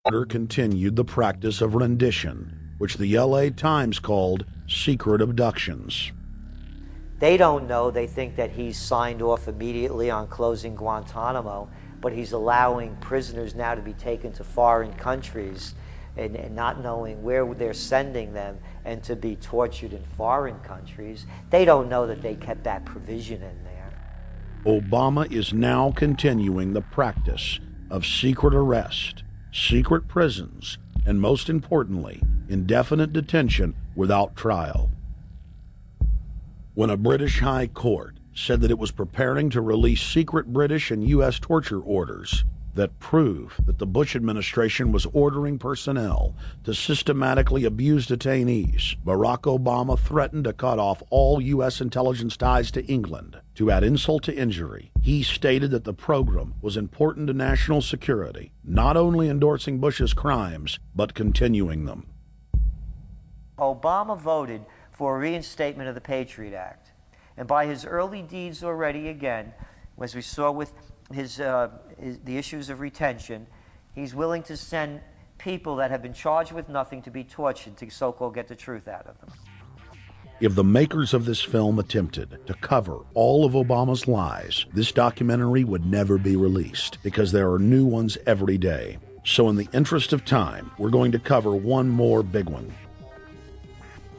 Carter continued the practice of rendition, which the LA Times called secret abductions. They don't know. They think that he's signed off immediately on closing Guantanamo, but he's allowing prisoners now to be taken to foreign countries and not knowing where they're sending them and to be tortured in foreign countries. They don't know that they kept that provision in there. Obama is now continuing the practice of secret arrest, secret prisons, and most importantly, indefinite detention without trial. When a British High Court said that it was preparing to release secret British and U.S. torture orders that prove that the Bush administration was ordering personnel to systematically abuse detainees, Barack Obama threatened to cut off all U.S. intelligence ties to England. To add insult to injury, he stated that the program was important to national security, not only endorsing Bush's crimes, but continuing them. Obama voted for a reinstatement of the Patriot Act. And by his early deeds already, again, as we saw with the issues of retention, he's willing to send people that have been charged with nothing to be tortured to so-called get the truth out of them. If the makers of this film attempted to cover all of Obama's lies, this documentary would never be released because there are new ones every day. So in the interest of time, we're going to cover one more big one.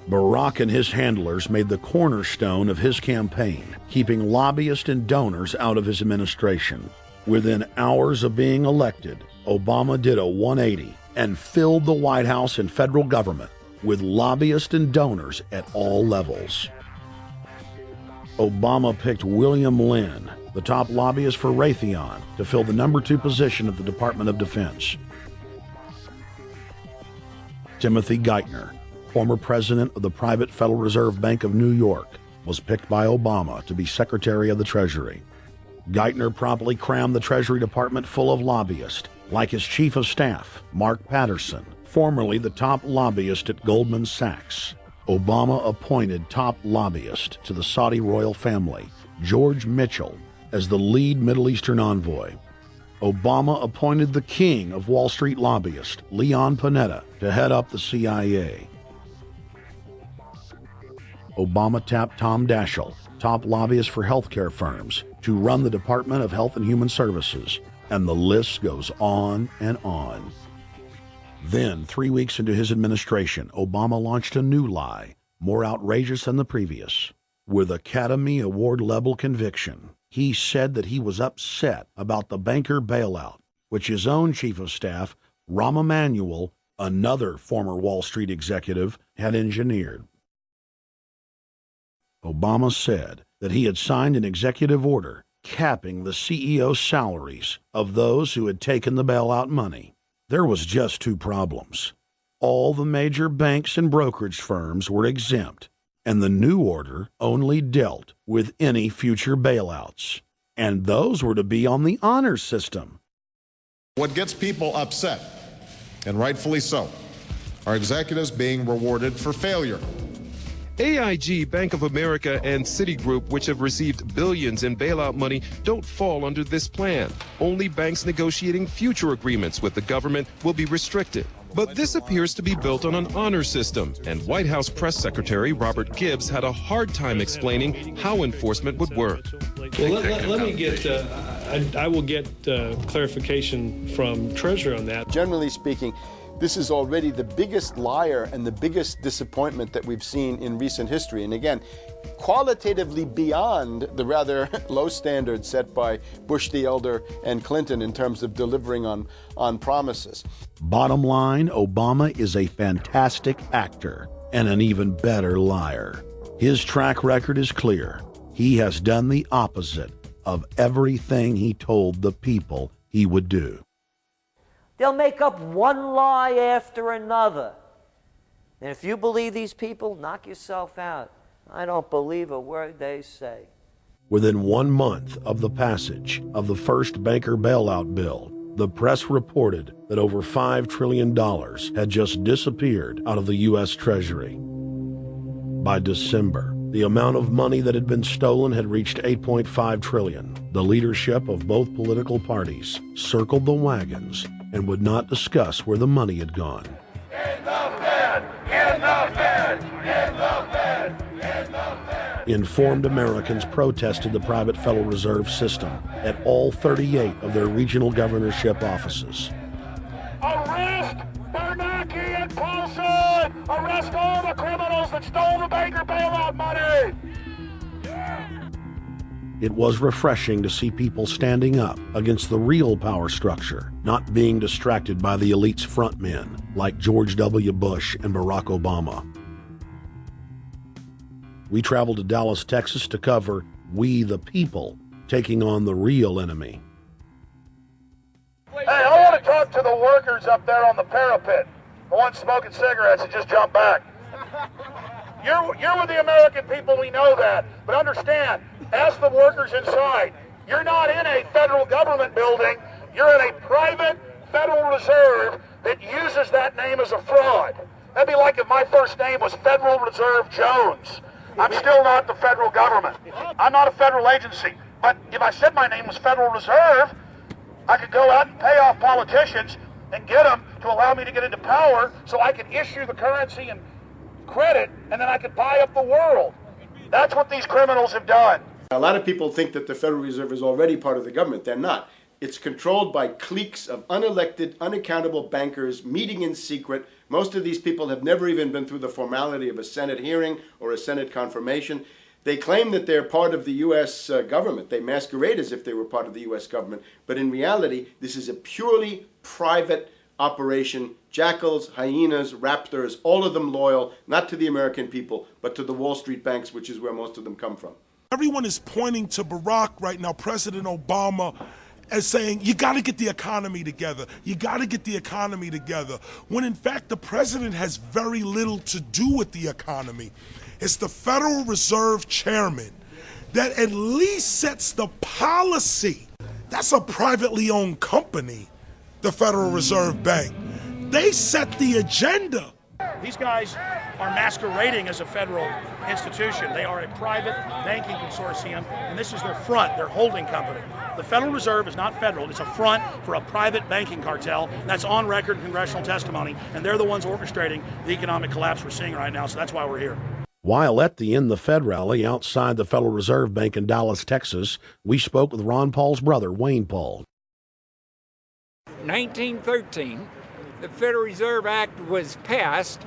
Barack and his handlers made the cornerstone of his campaign, keeping lobbyists and donors out of his administration. Within hours of being elected, Obama did a 180 and filled the White House and federal government with lobbyists and donors at all levels. Obama picked William Lynn, the top lobbyist for Raytheon, to fill the number 2 position at the Department of Defense. Timothy Geithner, former president of the private Federal Reserve Bank of New York, was picked by Obama to be Secretary of the Treasury. Geithner promptly crammed the Treasury Department full of lobbyists, like his chief of staff, Mark Patterson, formerly the top lobbyist at Goldman Sachs. Obama appointed top lobbyist to the Saudi royal family, George Mitchell, as the lead Middle Eastern envoy. Obama appointed the king of Wall Street lobbyists, Leon Panetta, to head up the CIA. Obama tapped Tom Daschle, top lobbyist for healthcare firms, to run the Department of Health and Human Services, and the list goes on and on. Then, 3 weeks into his administration, Obama launched a new lie, more outrageous than the previous. With Academy Award-level conviction, he said that he was upset about the banker bailout, which his own chief of staff, Rahm Emanuel, another former Wall Street executive, had engineered. Obama said that he had signed an executive order capping the CEO's salaries of those who had taken the bailout money. There was just 2 problems. All the major banks and brokerage firms were exempt, and the new order only dealt with any future bailouts. And those were to be on the honor system. What gets people upset, and rightfully so, are executives being rewarded for failure. AIG, Bank of America, and Citigroup, which have received billions in bailout money, don't fall under this plan. Only banks negotiating future agreements with the government will be restricted. But this appears to be built on an honor system, and White House Press Secretary Robert Gibbs had a hard time explaining how enforcement would work. Well, let me get, I will get clarification from Treasury on that. Generally speaking, this is already the biggest liar and the biggest disappointment that we've seen in recent history. And again, qualitatively beyond the rather low standards set by Bush the Elder and Clinton in terms of delivering on promises. Bottom line, Obama is a fantastic actor and an even better liar. His track record is clear. He has done the opposite of everything he told the people he would do. They'll make up one lie after another. And if you believe these people, knock yourself out. I don't believe a word they say. Within 1 month of the passage of the first banker bailout bill, the press reported that over $5 trillion had just disappeared out of the U.S. Treasury. By December, the amount of money that had been stolen had reached $8.5 trillion. The leadership of both political parties circled the wagons and would not discuss where the money had gone. In the Fed! In the Fed! In the Fed! In the Fed! Informed Americans protested the private Federal Reserve System at all 38 of their regional governorship offices. Arrest Bernanke and Paulson! Arrest all the criminals that stole the banker bailout money! It was refreshing to see people standing up against the real power structure, not being distracted by the elite's frontmen like George W. Bush and Barack Obama. We traveled to Dallas, Texas to cover We the People taking on the real enemy. Hey, I want to talk to the workers up there on the parapet, the ones smoking cigarettes that just jumped back. You're with the American people, we know that, but understand, ask the workers inside. You're not in a federal government building, you're in a private Federal Reserve that uses that name as a fraud. That'd be like if my first name was Federal Reserve Jones. I'm still not the federal government. I'm not a federal agency, but if I said my name was Federal Reserve, I could go out and pay off politicians and get them to allow me to get into power so I could issue the currency and credit, and then I could buy up the world. That's what these criminals have done. A lot of people think that the Federal Reserve is already part of the government. They're not. It's controlled by cliques of unelected, unaccountable bankers meeting in secret. Most of these people have never even been through the formality of a Senate hearing or a Senate confirmation. They claim that they're part of the U.S. government. They masquerade as if they were part of the U.S. government. But in reality, this is a purely private operation. Jackals, hyenas, raptors, all of them loyal, not to the American people, but to the Wall Street banks, which is where most of them come from. Everyone is pointing to Barack right now, President Obama, as saying, you got to get the economy together. You got to get the economy together. When in fact, the president has very little to do with the economy. It's the Federal Reserve chairman that at least sets the policy. That's a privately owned company, the Federal Reserve Bank. They set the agenda. These guys are masquerading as a federal institution. They are a private banking consortium, and this is their front, their holding company. The Federal Reserve is not federal. It's a front for a private banking cartel. That's on record in congressional testimony, and they're the ones orchestrating the economic collapse we're seeing right now, so that's why we're here. While at the End the Fed rally outside the Federal Reserve Bank in Dallas, Texas, we spoke with Ron Paul's brother, Wayne Paul. 1913, the Federal Reserve Act was passed,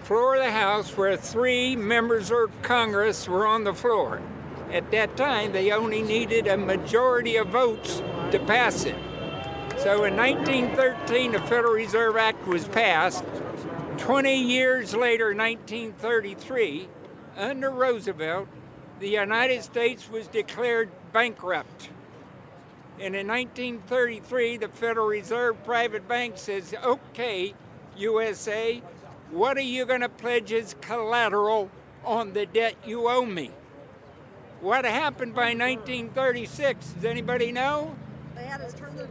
floor of the House, where 3 members of Congress were on the floor. At that time, they only needed a majority of votes to pass it. So in 1913, the Federal Reserve Act was passed. 20 years later, 1933, under Roosevelt, the United States was declared bankrupt. And in 1933, the Federal Reserve private bank says, okay, USA, what are you going to pledge as collateral on the debt you owe me? What happened by 1936? Does anybody know?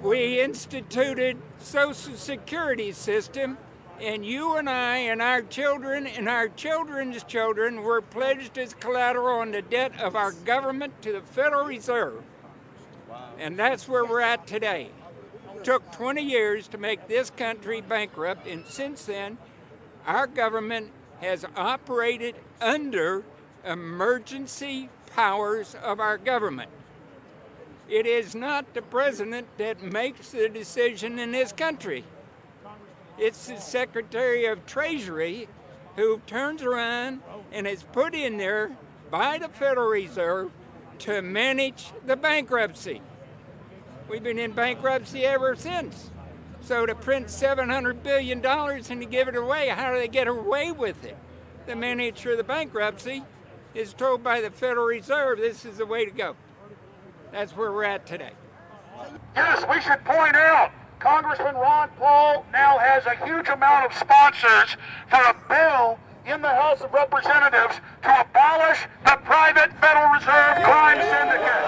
We instituted Social Security system, and you and I and our children and our children's children were pledged as collateral on the debt of our government to the Federal Reserve. And that's where we're at today. It took 20 years to make this country bankrupt, and since then, our government has operated under emergency powers of our government. It is not the president that makes the decision in this country. It's the Secretary of Treasury who turns around and is put in there by the Federal Reserve to manage the bankruptcy. We've been in bankruptcy ever since. So to print $700 billion and to give it away, how do they get away with it? The manager of the bankruptcy is told by the Federal Reserve this is the way to go. That's where we're at today. Yes, we should point out, Congressman Ron Paul now has a huge amount of sponsors for a bill in the House of Representatives to abolish the private Federal Reserve crime syndicate.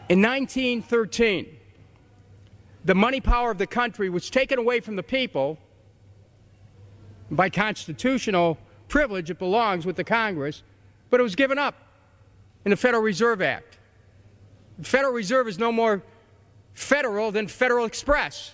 In 1913, the money power of the country was taken away from the people. By constitutional privilege, it belongs with the Congress, but it was given up in the Federal Reserve Act. The Federal Reserve is no more federal than Federal Express.